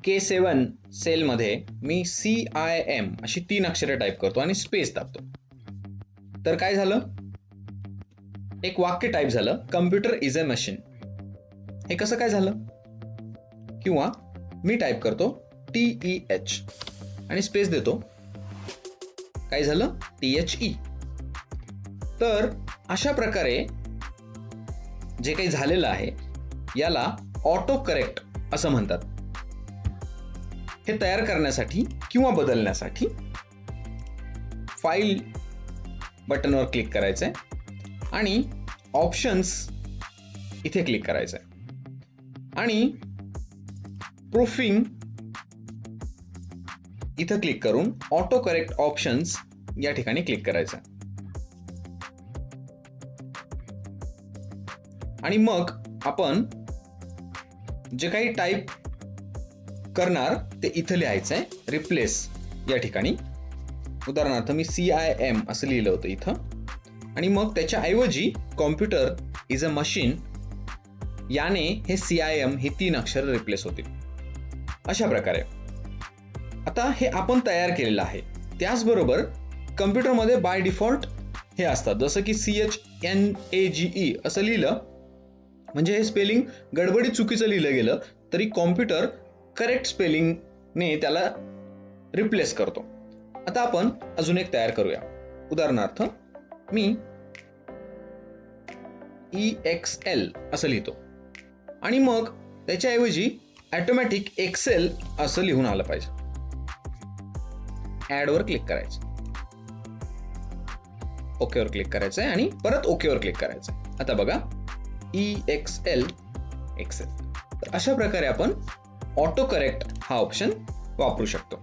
K7 सेलमध्ये मी CIM अशी 3 अक्षरे टाईप करतो आणि स्पेस टाकतो. तर काय झालं? एक वाक्य टाईप झालं, कम्प्युटर इज अ मशीन. हे कसं काय झालं? किंवा मी टाईप करतो TEH आणि स्पेस देतो, काय झालं? THE. तर अशा प्रकारे जे काही झालेलं आहे याला ऑटो करेक्ट असं म्हणतात. हे तयार करण्यासाठी किंवा बदलण्यासाठी फाईल बटनवर क्लिक करायचंय आणि ऑप्शन्स इथे क्लिक करायचंय आणि प्रूफिंग इथं क्लिक करून ऑटो करेक्ट ऑप्शन्स या ठिकाणी क्लिक करायचं आणि मग आपण जे काही टाईप करणार ते इथं लिहायचंय रिप्लेस या ठिकाणी. उदाहरणार्थ मी CIM असं लिहिलं होतं इथं आणि मग त्याच्या ऐवजी कॉम्प्युटर इज अ मशीन याने हे CIM ही 3 अक्षर रिप्लेस होतील. अशा प्रकारे आता हे आपण तयार केलेलं आहे. त्याचबरोबर कम्प्युटरमध्ये बाय डिफॉल्ट हे असतात, जसं की CHNAGE असं लिहिलं म्हणजे हे स्पेलिंग गडबडीत चुकीचं लिहिलं गेलं तरी कॉम्प्युटर करेक्ट स्पेलिंगने त्याला रिप्लेस करतो. आता आपण अजून एक तयार करूया. उदाहरणार्थ मी EXL असं लिहितो आणि मग त्याच्याऐवजी ऑटोमॅटिक एक्सेल असं लिहून आलं पाहिजे. ऍडवर क्लिक करायचं, ओकेवर क्लिक करायचंय आणि परत ओकेवर क्लिक करायचंय. आता बघा EXL एक्सेल. तर अशा प्रकारे आपण ऑटो करेक्ट हा ऑप्शन वापरू शकतो.